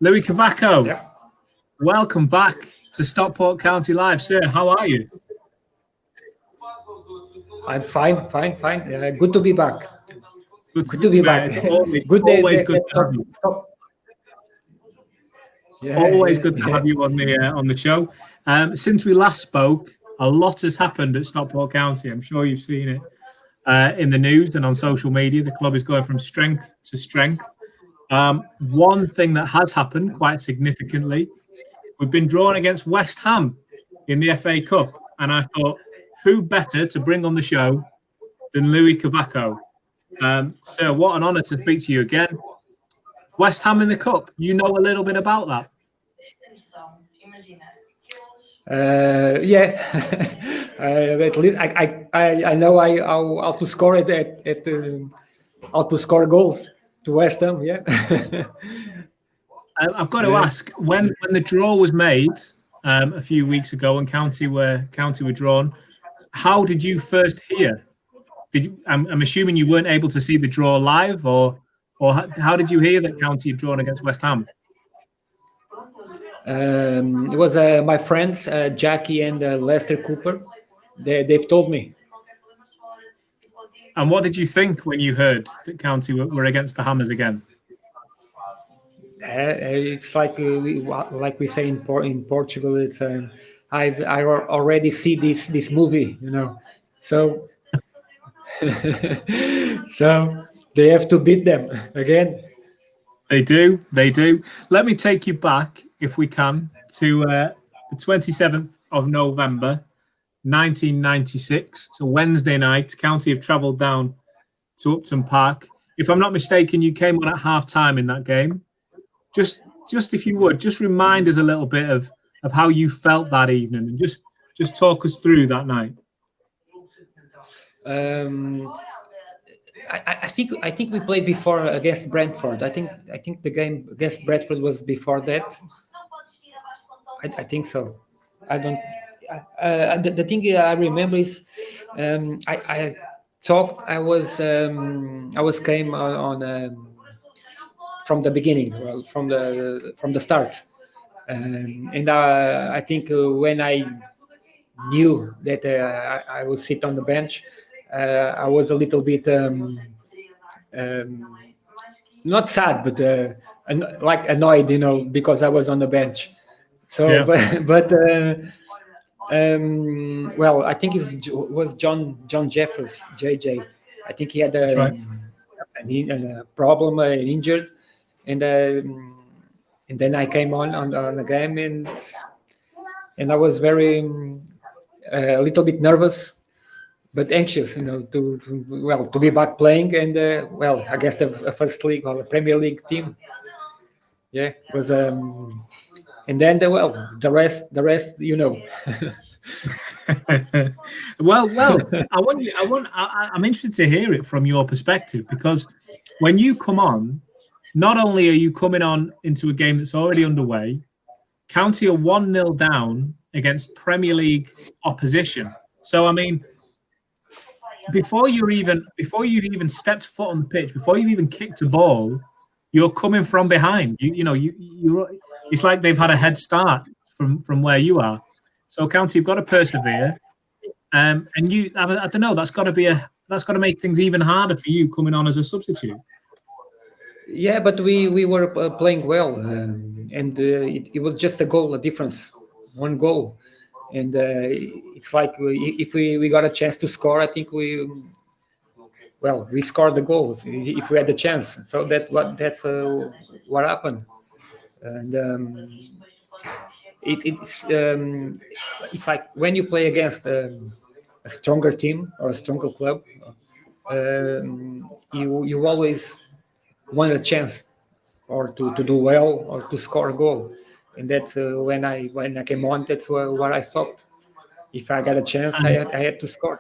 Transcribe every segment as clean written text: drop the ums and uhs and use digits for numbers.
Luis Cavaco, Yeah. welcome back to Stockport County Live, sir. How are you? I'm fine. Good to be back. Good to be back. It's always Good day. always good to have you. Always good to have you on the show. Since we last spoke, a lot has happened at Stockport County. I'm sure you've seen it in the news and on social media. The club is going from strength to strength. One thing that has happened quite significantly, we've been drawn against West Ham in the FA Cup, and I thought, who better to bring on the show than Luis Cavaco? Sir, what an honour to speak to you again. West Ham in the Cup, you know a little bit about that? Yeah, at least I know how to score it how to score goals to West Ham. Yeah. I've got to ask, when the draw was made a few weeks ago and County were drawn, how did you first hear? I'm assuming you weren't able to see the draw live, or how did you hear that County had drawn against West Ham? It was my friends Jackie and Lester Cooper. They've told me. And what did you think when you heard that County were against the Hammers again? It's like we say in Portugal. It's I already see this movie, So so they have to beat them again. They do. Let me take you back, if we can, to the 27th of November, 1996. It's a Wednesday night. County have travelled down to Upton Park. If I'm not mistaken, you came on at half-time in that game. Just if you would, just remind us a little bit of how you felt that evening, and just talk us through that night. I think we played before against Brentford. I think the game against Brentford was before that. I think so. I don't. The thing I remember is I was came on from the beginning, well, from the start, and I think when I knew that I would sit on the bench, I was a little bit not sad, but like annoyed, because I was on the bench. So, yeah. but well, I think it was John Jeffers, JJ. I think he had a problem, injured, and then I came on the game, and I was very a little bit nervous, but anxious, to be back playing, and I guess the first league or the Premier League team. Yeah, was and then the rest, well, I'm interested to hear it from your perspective, because when you come on, not only are you coming on into a game that's already underway, County are 1-0 down against Premier League opposition. So, I mean, before you've even stepped foot on the pitch, before you've even kicked a ball, you're coming from behind. It's like they've had a head start from where you are. So, County, you've got to persevere, and I don't know. That's got to make things even harder for you coming on as a substitute. Yeah, but we were playing well, and it was just a difference, one goal, and it's like if we got a chance to score, I think we scored the goals if we had the chance. So that's what happened, and it's like when you play against a stronger team or a stronger club, you always want a chance or to do well or to score a goal, and that's when I came on, that's what I thought. If I got a chance, I had to score.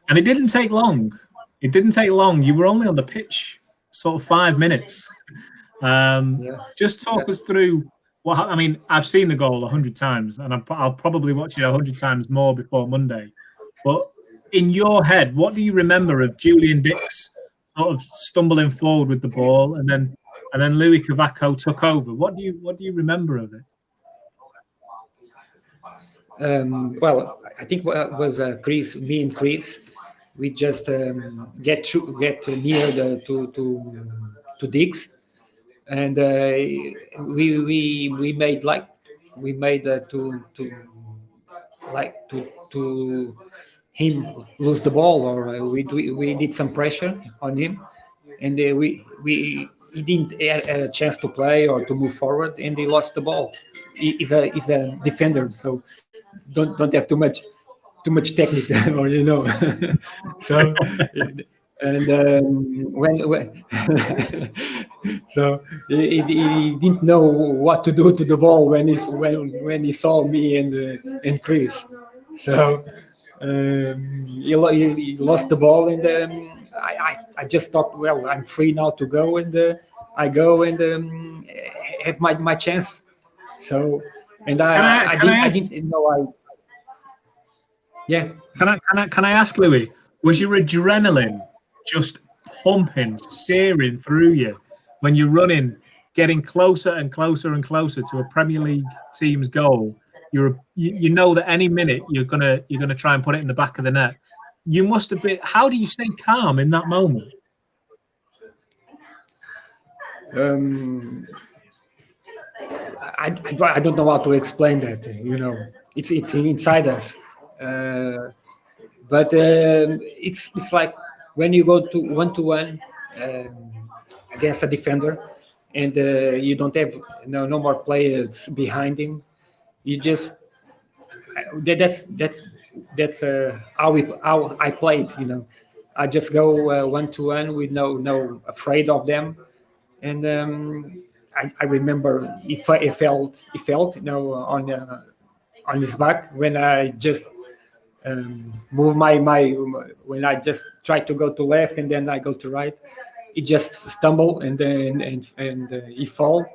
And it didn't take long. You were only on the pitch sort of 5 minutes. Just talk us through I've seen the goal 100 times, and I'll probably watch it 100 times more before Monday. But in your head, what do you remember of Julian Dix sort of stumbling forward with the ball, and and then Luis Cavaco took over. What do you remember of it? Well, I think what was Chris, me and Chris, we just get near the to Diggs, and we made like we made to like to him lose the ball, or we did some pressure on him, and we he didn't have a chance to play or to move forward, and he lost the ball. He's a defender, so don't have too much technique, or so. And when so he didn't know what to do to the ball when he saw me and Chris. So he lost the ball, and I just thought, well, I'm free now to go, and I go and have my chance. So, and I didn't know yeah. Can I ask, Louis? Was your adrenaline just pumping, searing through you when you're running, getting closer and closer and closer to a Premier League team's goal? You know that any minute you're gonna try and put it in the back of the net. You must have been. How do you stay calm in that moment? I don't know how to explain that. It's inside us. But it's like when you go to 1-to-1 against a defender, and you don't have no more players behind him. You just that's how I play it. I just go 1-to-1 with no afraid of them, and I remember he felt on his back when I just move my when I just try to go to left and then I go to right. He just stumble, and then he fall,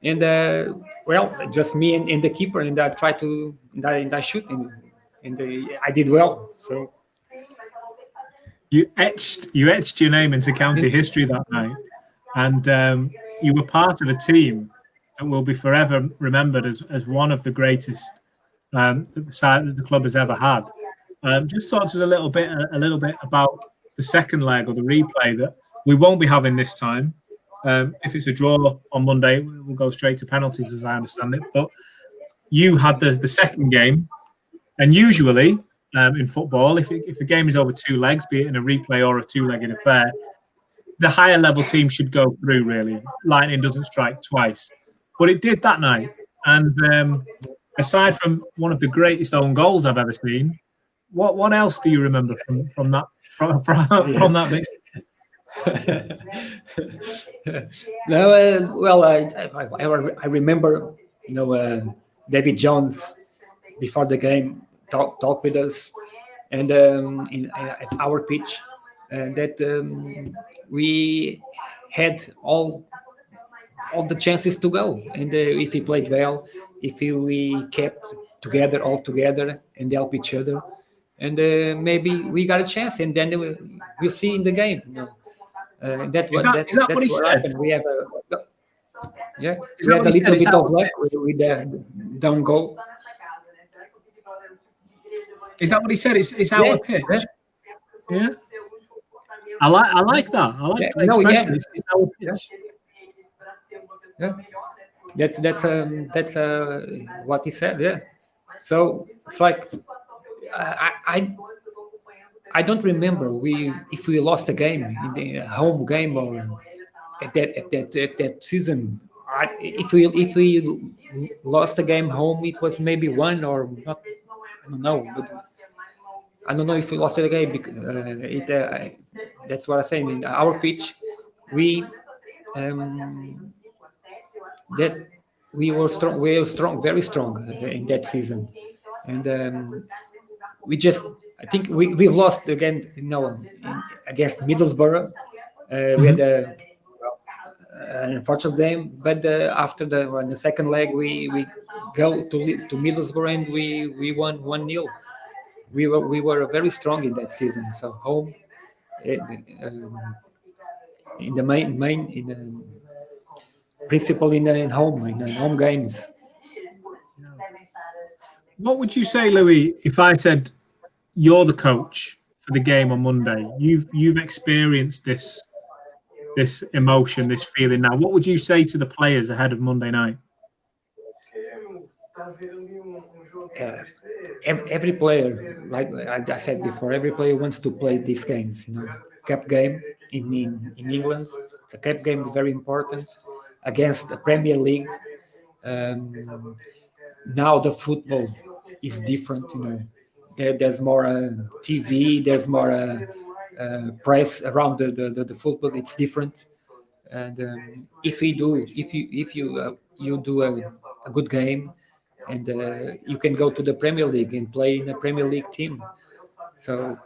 and well, just me and the keeper, and I try to and I shoot, and I did well. So you etched your name into county history that night, and you were part of a team that will be forever remembered as one of the greatest that the club has ever had. Just talk to us a little bit about the second leg or the replay that we won't be having this time. If it's a draw on Monday, we'll go straight to penalties, as I understand it. But you had the second game, and usually in football, if a game is over two legs, be it in a replay or a two-legged affair, the higher level team should go through. Really, lightning doesn't strike twice, but it did that night. And aside from one of the greatest own goals I've ever seen, what else do you remember from that from that victory? No, well, I remember, David Jones before the game talk with us, and at our pitch, that we had all the chances to go, and if we played well, if we kept all together and help each other, and maybe we got a chance, and then we'll see in the game. Is that what he said? Happened. We have we had a little bit of luck with the down goal. Is that what he said? It's our pitch. Yeah. I like that. I like that expression. It's our pitch. Yeah. That's what he said. Yeah. So it's like I don't remember if we lost a game in the home game or at that season. If we lost a game home, it was maybe one or not. I don't know. But I don't know if we lost the game because that's what I'm saying. In our pitch, we that we were strong. We were strong, very strong in that season, and we just. I think we've lost again. Against Middlesbrough. We had an unfortunate game, but after the second leg, we go to Middlesbrough and we won 1-0. We were very strong in that season. So home in the main principally in home games. What would you say, Louis, if I said you're the coach for the game on Monday? You've experienced this emotion, this feeling now. What would you say to the players ahead of Monday night? Every player, like I said before, every player wants to play these games. Cup game in England. It's a cup game, very important against the Premier League. Now the football is different. There's more TV. There's more press around the football. It's different. And if you do a good game, and you can go to the Premier League and play in a Premier League team. So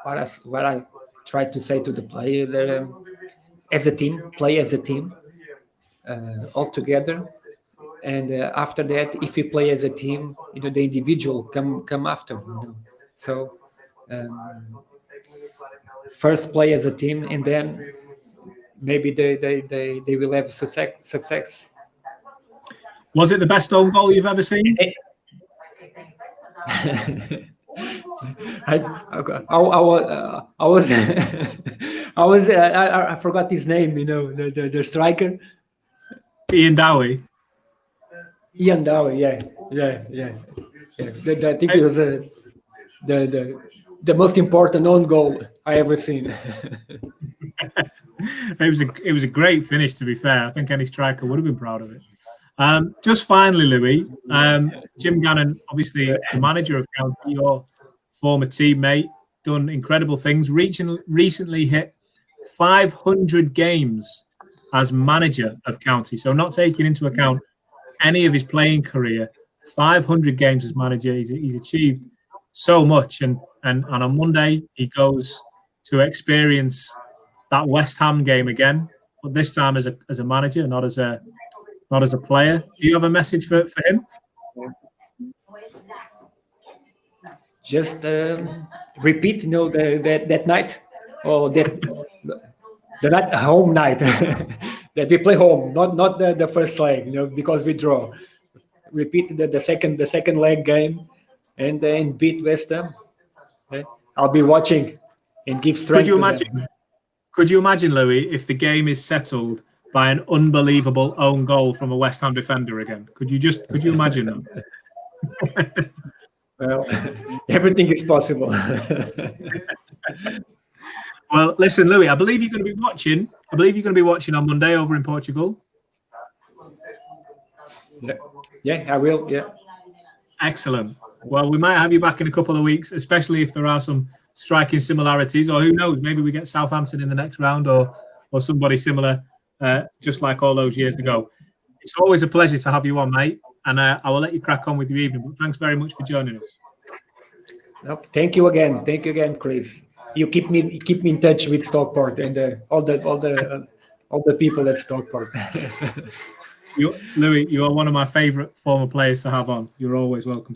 what I try to say to the player, that as a team, play as a team, all together. And after that, if you play as a team, the individual come after. So first play as a team, and then maybe they will have success. Was it the best own goal you've ever seen? I forgot his name. The striker. Iain Dowie. Iain Dowie, yeah. I think it was the most important own goal I ever seen. It was a great finish, to be fair. I think any striker would have been proud of it. Just finally, Louis, Jim Gannon, obviously the manager of County, your former teammate, done incredible things. Recently hit 500 games as manager of County. So not taking into account any of his playing career, 500 games as manager. He's achieved so much. And on Monday, he goes to experience that West Ham game again, but this time as a manager, not as a player. Do you have a message for him? Just repeat, that night, or that home night that we play home, not the first leg, because we draw. Repeat the second leg game, and then beat West Ham. Okay? I'll be watching and give strength. Could you imagine, Louis, if the game is settled by an unbelievable own goal from a West Ham defender again? Could you imagine that? Well, everything is possible. Well, listen, Louis, I believe you're going to be watching on Monday over in Portugal. Yeah, I will. Yeah. Excellent. Well, we might have you back in a couple of weeks, especially if there are some striking similarities, or who knows, maybe we get Southampton in the next round, or somebody similar, just like all those years ago. It's always a pleasure to have you on, mate, and I will let you crack on with your evening. But thanks very much for joining us. Thank you again, Chris. You keep me in touch with Stockport and all the people at Stockport. Louis, you are one of my favourite former players to have on. You're always welcome.